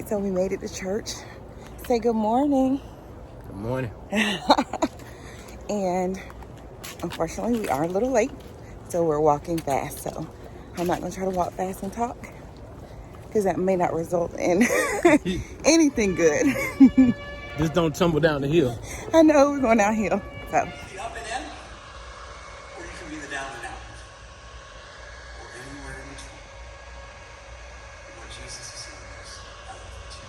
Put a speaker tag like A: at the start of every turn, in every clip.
A: right, so we made it to church. Say good morning.
B: Good morning.
A: And unfortunately, we are a little late, so we're walking fast. So I'm not going to try to walk fast and talk, because that may not result in anything good.
B: Just don't tumble down the hill.
A: I know we're going downhill. So
C: The up and in, or you can be the down and out, or anywhere in between. And what Jesus is saying is, I love you.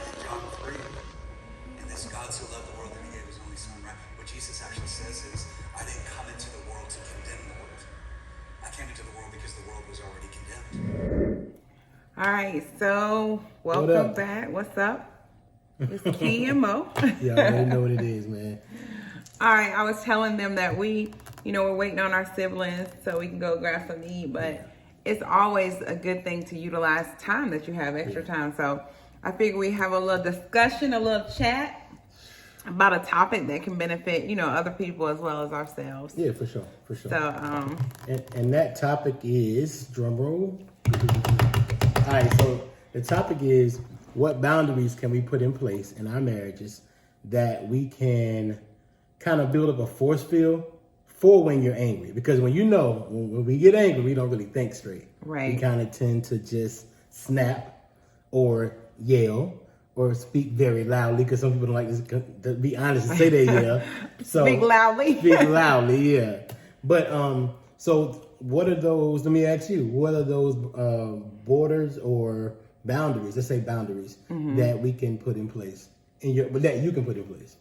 C: In John 3, and this God so loved the world that he gave his only son, right? What Jesus actually says is, I didn't come into the world to condemn the world. I came into the world because the world was already condemned.
A: all right, so welcome back. What's up? It's Key and Mo.
B: Yeah, I already know what it is, man.
A: All right, I was telling them that we're waiting on our siblings so we can go grab something to eat, but it's always a good thing to utilize time that you have extra time. So I figure we have a little discussion, a little chat about a topic that can benefit, other people as well as ourselves.
B: Yeah, for sure.
A: So,
B: and that topic is, drum roll. All right, so the topic is, what boundaries can we put in place in our marriages that we can kind of build up a force field for when you're angry? Because when we get angry, we don't really think straight.
A: Right.
B: We kind of tend to just snap or yell or speak very loudly, because some people don't like to be honest and say they yell. So
A: speak loudly.
B: Speak loudly, yeah. But so what are those? Let me ask you. What are those borders or boundaries? Let's say boundaries that we can put in place that you can put in place.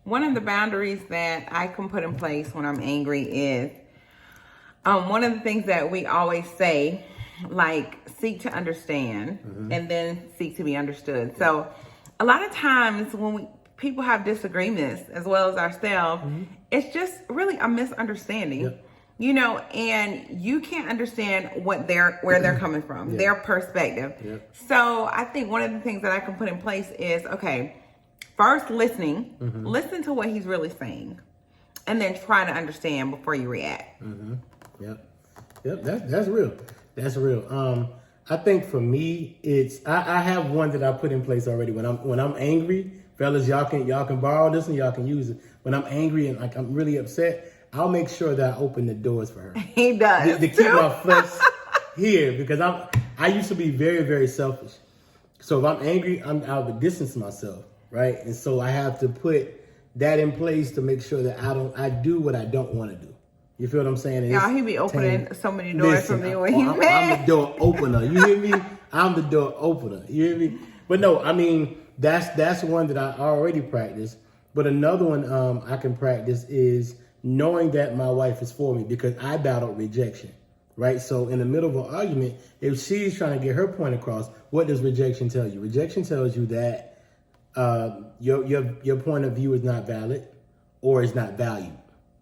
A: One of the boundaries that I can put in place when I'm angry is one of the things that we always say, like, seek to understand and then seek to be understood. So a lot of times when people have disagreements as well as ourselves, it's just really a misunderstanding.
B: Yep.
A: And you can't understand where they're coming from, their perspective.
B: Yep.
A: So I think one of the things that I can put in place is, okay, first listening, listen to what he's really saying, and then try to understand before you react.
B: Yep. That's real. That's real. I think for me, I have one that I put in place already. When I'm angry, fellas, y'all can borrow this and y'all can use it. When I'm angry and I'm really upset, I'll make sure that I open the doors for her.
A: He does
B: to keep my flesh here, because I used to be very, very selfish. So if I'm angry, I would distance myself, right? And so I have to put that in place to make sure that I do what I don't want to do. You feel what I'm saying?
A: Y'all, he be opening so many doors for me when he's mad.
B: I'm the door opener. You hear me? I'm the door opener. You hear me? But no, I mean, that's one that I already practice. But another one I can practice is knowing that my wife is for me, because I battled rejection, right? So in the middle of an argument, if she's trying to get her point across, what does rejection tell you? Rejection tells you that your point of view is not valid or is not valued,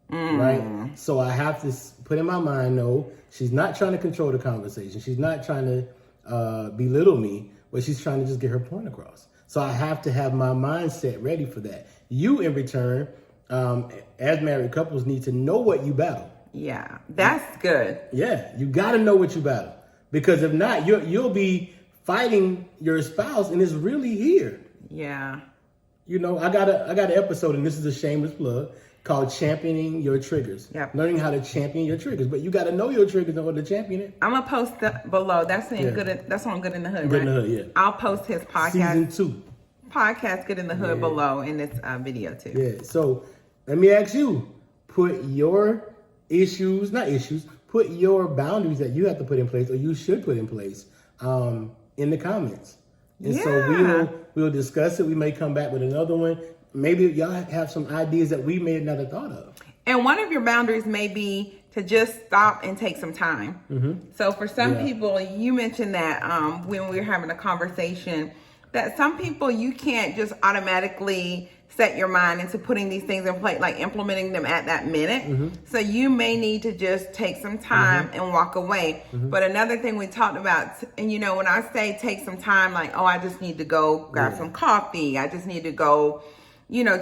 B: right? So I have to put in my mind, no, she's not trying to control the conversation. She's not trying to belittle me, but she's trying to just get her point across. So I have to have my mindset ready for that. You, in return, as married couples, need to know what you battle.
A: Yeah, that's good.
B: Yeah, you got to know what you battle, because if not, you'll be fighting your spouse, and it's really here.
A: Yeah.
B: I got an episode, and this is a shameless plug, called Championing Your Triggers.
A: Yep.
B: Learning how to champion your triggers, but you got to know your triggers in order to champion it.
A: I'm gonna post that below. That's on Good in the Hood.
B: Good in the Hood, yeah.
A: I'll post his podcast.
B: Season 2.
A: Podcast Good in the Hood below in this video too.
B: Yeah. So let me ask you: put your put your boundaries that you have to put in place, or you should put in place, in the comments. And so we'll discuss it. We may come back with another one. Maybe y'all have some ideas that we may not have thought of.
A: And one of your boundaries may be to just stop and take some time. So for some people, you mentioned that when we were having a conversation, that some people you can't just automatically set your mind into putting these things in place, like implementing them at that minute. So you may need to just take some time and walk away. But another thing we talked about, and when I say take some time, like, I just need to go grab some coffee. I just need to go,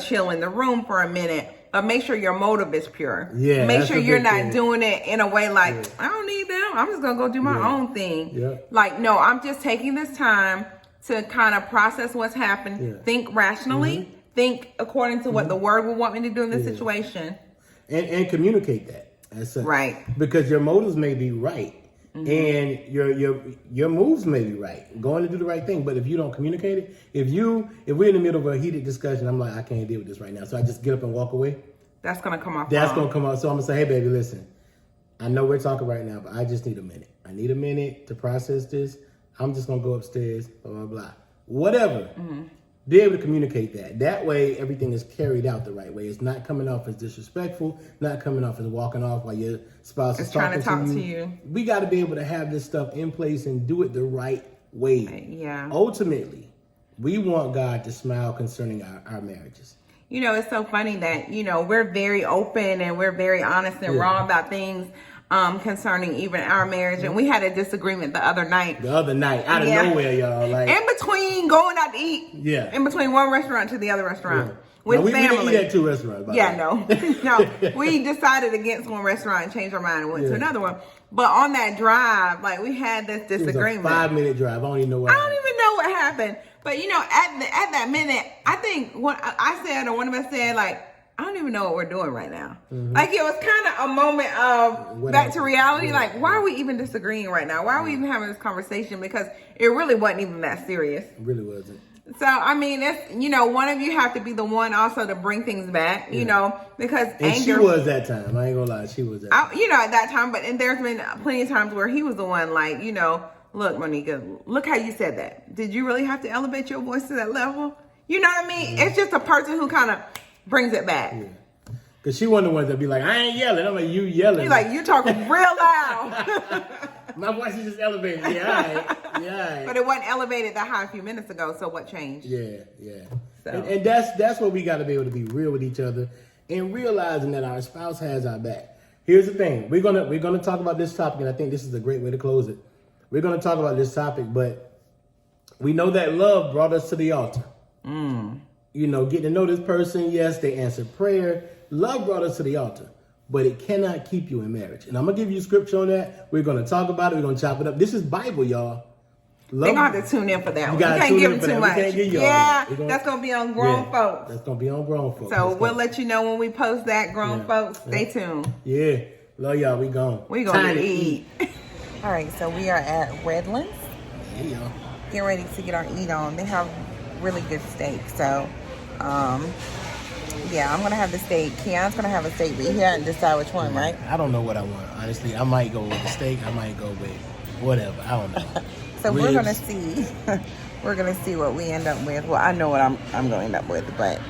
A: chill in the room for a minute. but make sure your motive is pure.
B: Yeah,
A: make
B: that's
A: sure
B: a
A: you're
B: big
A: not
B: thing.
A: doing it in a way like, I don't need them. I'm just gonna go do my own thing.
B: Yeah.
A: Like, no, I'm just taking this time to kind of process what's happened,
B: Yeah.
A: think rationally, think according to what the word would want me to do in this
B: Yeah.
A: situation.
B: And communicate that as such.
A: Right.
B: Because your motives may be right. And your moves may be right, going to do the right thing. But if you don't communicate it, if we're in the middle of a heated discussion, I'm like, I can't deal with this right now, so I just get up and walk away.
A: That's gonna come off
B: That's
A: wrong.
B: gonna come out. So I'm gonna say, hey, baby, listen. I know we're talking right now, but I just need a minute. I need a minute to process this. I'm just gonna go upstairs. Blah blah blah. Whatever. Be able to communicate that. That way, everything is carried out the right way. It's not coming off as disrespectful. Not coming off as walking off while your spouse is
A: It's trying to
B: talking
A: talk to you.
B: We got to be able to have this stuff in place and do it the right way.
A: Yeah.
B: Ultimately, we want God to smile concerning our marriages.
A: You know, it's so funny that, you know, we're very open and we're very honest and raw about things concerning even our marriage. And we had a disagreement the other night.
B: The other night, out of nowhere, y'all, like
A: In between going out to eat.
B: Yeah.
A: In between one restaurant to the other restaurant.
B: Yeah.
A: With
B: Now, we
A: family.
B: didn't eat at 2 restaurants. By the way.
A: No. We decided against one restaurant and changed our mind and went to another one. But on that drive, like, we had this
B: It was
A: disagreement.
B: a 5-minute drive. I don't even know what.
A: I don't even know what happened. But, you know, at that minute, I think what I said, or one of us said, like, I don't even know what we're doing right now. Like, it was kind of a moment of
B: What
A: back to
B: happened?
A: reality.
B: Yeah.
A: Like, why are we even disagreeing right now? Why are we even having this conversation? Because it really wasn't even that serious.
B: It really wasn't.
A: So, I mean, it's, you know, one of you have to be the one also to bring things back, you know, because
B: And she
A: anger.
B: was that time. I ain't gonna lie, she was that time.
A: You know, at that time, but and there's been plenty of times where he was the one, like, you know, look, Monica, look how you said that. Did you really have to elevate your voice to that level? You know what I mean? It's just a person who kind of brings it back.
B: Cause she one of the ones that be like, I ain't yelling. I'm like, you yelling.
A: You're like, you talking real loud.
B: My voice is just elevated. Yeah, all right. Yeah, all right.
A: But it wasn't elevated that high a few minutes ago, so what changed?
B: Yeah.
A: So.
B: And that's what we got to be able to be real with each other and realizing that our spouse has our back. Here's the thing: we're gonna talk about this topic, and I think this is a great way to close it. We're gonna talk about this topic, but we know that love brought us to the altar. You know, getting to know this person. Yes, they answered prayer. Love brought us to the altar, but it cannot keep you in marriage. And I'm gonna give you scripture on that. We're gonna talk about it. We're gonna chop it up. This is Bible, y'all.
A: They're gonna have to tune in for that one. You
B: gotta
A: can't
B: tune
A: give
B: in
A: them
B: for
A: too
B: that. We
A: much.
B: can't give y'all
A: Yeah,
B: that.
A: that's gonna be on grown folks.
B: That's gonna be on grown folks.
A: So
B: That's
A: we'll
B: gonna-
A: let you know when we post that, grown folks. Stay tuned.
B: Yeah, love y'all. We gone.
A: We gonna
B: Time to
A: eat. All right, so we are at Redlands.
B: Yeah, y'all.
A: Getting ready to get our eat on. They have really good steak, so yeah, I'm gonna have the steak. Keon's gonna have a steak, but he hadn't decided which one, right?
B: I don't know what I want. Honestly, I might go with the steak. I might go with whatever. I don't know.
A: So we're
B: Ribs.
A: gonna see. We're gonna see what we end up with. Well, I know what I'm gonna end up with, but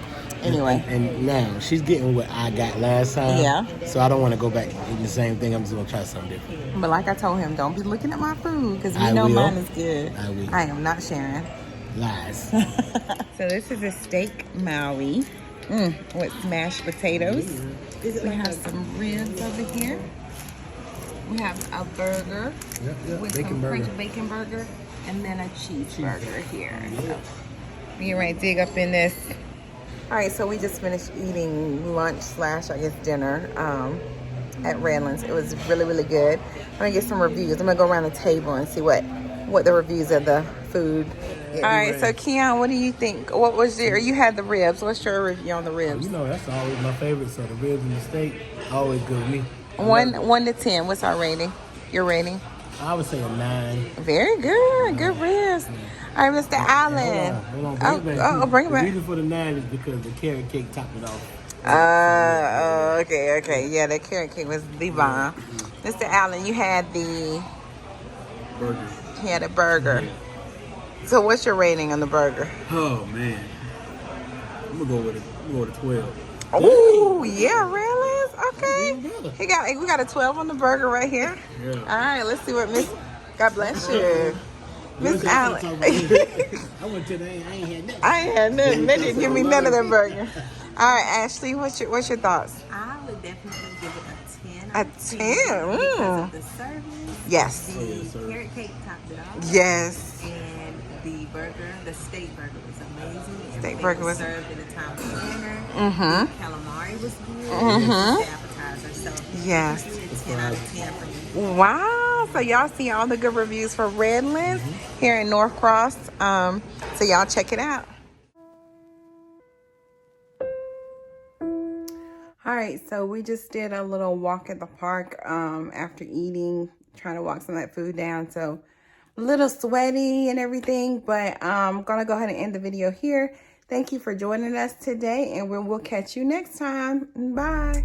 A: anyway.
B: And now she's getting what I got last time.
A: Yeah.
B: So I don't want to go back and eat the same thing. I'm just gonna try something different.
A: But like I told him, don't be looking at my food because we
B: I
A: know
B: will.
A: mine is good.
B: I will.
A: I am not sharing.
B: Lies.
A: So this is a steak Maui with mashed potatoes. We have some ribs over here. We have a burger with
B: Bacon
A: some
B: burger.
A: French bacon burger and then a cheeseburger here. So we right dig up in this. All right, so we just finished eating lunch / I guess dinner at Redlands. It was really, really good. I'm gonna get some reviews. I'm gonna go around the table and see what the reviews of the food. All right, so Keon, what do you think? What was you had the ribs. What's your review on the ribs?
B: You know that's always my favorite. So the ribs and the steak always good with me.
A: 1 to 10. What's our rating? Your rating?
B: I would say a 9.
A: Very good. Good ribs. All right, Mr. Allen.
B: Hold on. Bring it back.
A: Bring it
B: The
A: back.
B: reason for the 9 is because the carrot cake topped it off.
A: Okay. Yeah, that carrot cake was divine. Mr. Allen, you had the
D: Burger.
A: burger. So what's your rating on the burger?
D: Oh man, I'm gonna go with a 12.
A: Oh, yeah, Redlands. Okay. We got a 12 on the burger right here.
D: Yeah.
A: All right, let's see what Miss. God bless you, Miss
B: I
A: Allen.
B: went to the. I ain't had nothing.
A: I ain't had nothing. They didn't give me none of that burger. All right, Ashley, what's your thoughts?
E: I would definitely give it a 10.
A: A
E: out of
A: 10,
E: 10 because
A: mm.
E: of the service.
A: Yes.
E: The carrot cake topped it off.
A: Yes.
E: And The burger, the steak burger was amazing.
A: Steak
E: Everything
A: burger was-
E: served in a timely manner.
A: Mhm.
E: The calamari was good.
A: Mhm.
E: The appetizer. So
A: Yes.
E: definitely a 10 out of 10 for me.
A: Wow. So y'all see all the good reviews for Redlands here in Norcross. So y'all check it out. All right, so we just did a little walk at the park after eating, trying to walk some of that food down. So a little sweaty and everything, but I'm gonna go ahead and end the video here. Thank you for joining us today, and we'll catch you next time. Bye.